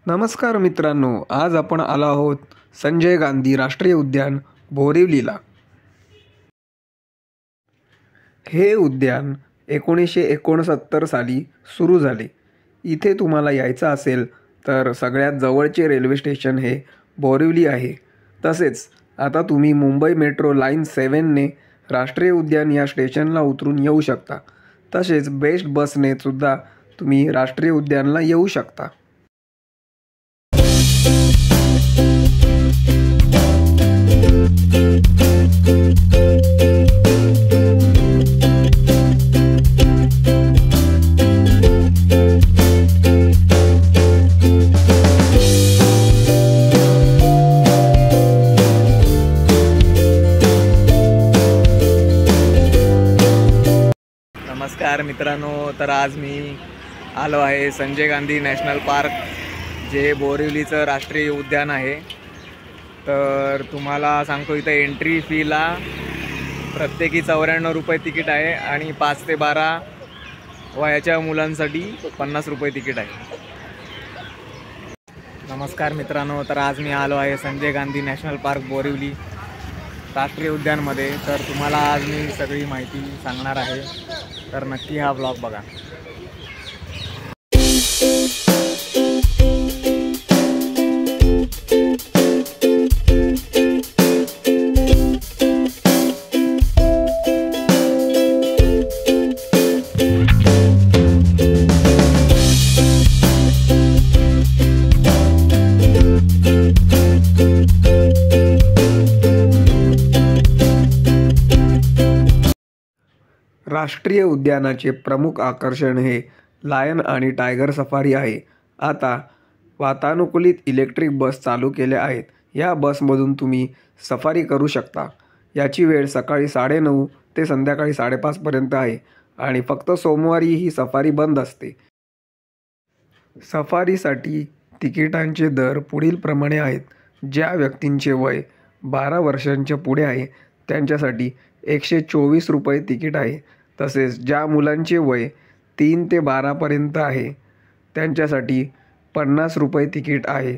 नमस्कार मित्रांनो, आज आपण आलो आहोत संजय गांधी राष्ट्रीय उद्यान बोरिवलीला। हे उद्यान 1969 साली सुरू झाले। इथे तुम्हाला यायचं असेल तर सगळ्यात जवळचे रेल्वे स्टेशन हे बोरिवली आहे। तसेच आता तुम्ही मुंबई मेट्रो लाईन 7ने राष्ट्रीय उद्यान या स्टेशनला उतरून येऊ शकता। तसेच बेस्ट बसने सुद्धा तुम्ही राष्ट्रीय उद्यानला येऊ शकता। नमस्कार मित्रांनो, तर आज मी आलो आहे संजय गांधी नॅशनल पार्क, जे बोरिवलीचं राष्ट्रीय उद्यान आहे। तर तुम्हाला सांगतो, इथे एंट्री फीला प्रत्येकी 94 रुपये तिकीट आहे आणि 5 ते 12 वयाच्या मुलांसाठी 50 रुपये तिकीट आहे। नमस्कार मित्रांनो, तर आज मी आलो आहे संजय गांधी नॅशनल पार्क बोरिवली राष्ट्रीय उद्यानमध्ये। तर तुम्हाला आज मी सगळी माहिती सांगणार आहे, तर नक्की हा ब्लॉग बघा। राष्ट्रीय उद्यानाचे प्रमुख आकर्षण हे लायन आणि टायगर सफारी आहे। आता वातानुकूलित इलेक्ट्रिक बस चालू केल्या आहेत। या बसमधून तुम्ही सफारी करू शकता। याची वेळ सकाळी 9:30 ते संध्याकाळी 5:30 पर्यंत आहे आणि फक्त सोमवारी ही सफारी बंद असते। सफारीसाठी तिकिटांचे दर पुढील प्रमाणे आहेत। ज्या व्यक्तींचे वय 12 वर्षांच्या पुढे आहे त्यांच्यासाठी 124 रुपये तिकीट आहे। तसेच ज्या मुलांचे वय 3 ते 12 पर्यंत आहे त्यांच्यासाठी 50 रुपये तिकीट आहे।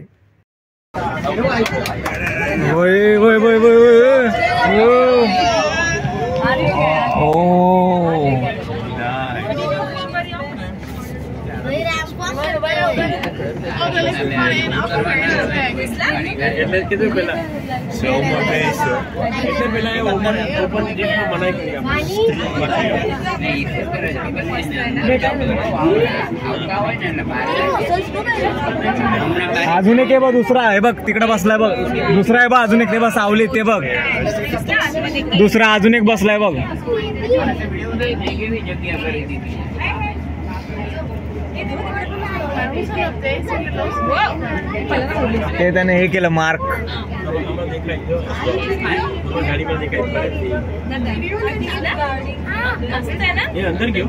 अजून एक बघ, दुसरा आहे बघ, तिकडे बसलाय बघ, दुसरा आहे बघ, अजून एक ते बघ, सावली ते बघ, दुसरा अजून एक बसलाय बघ। ते त्याने हे केलं मार्क। अंदर घेऊ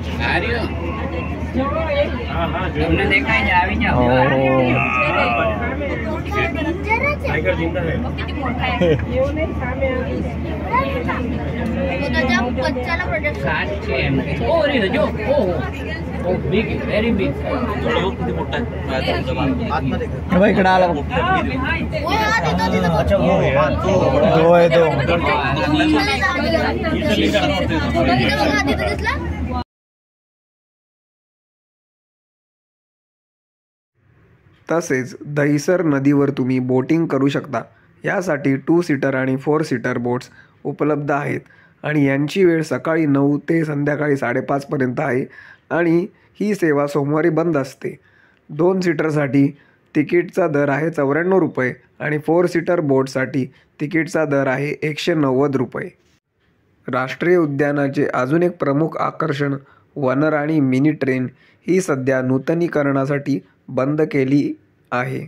टाइगर जिंदा है। व्हेरी बिग किती मोठा आहे इकडे आला। अच्छा वो है तो तसेच दहिसर नदीवर तुम्ही बोटिंग करू शकता। यासाठी 2 सीटर आणि 4 सीटर बोट्स उपलब्ध आहेत आणि यांची वेळ सकाळी 9 ते संध्याकाळी 5:30 पर्यंत आहे आणि ही सेवा सोमवारी बंद असते। 2 सीटरसाठी तिकीटचा दर आहे 94 रुपये आणि 4 सीटर बोटसाठी तिकीटचा दर आहे 190 रुपये। राष्ट्रीय उद्यानाचे अजून एक प्रमुख आकर्षण वनराणी मिनी ट्रेन ही सध्या नूतनीकरणासाठी बंद केली आहे।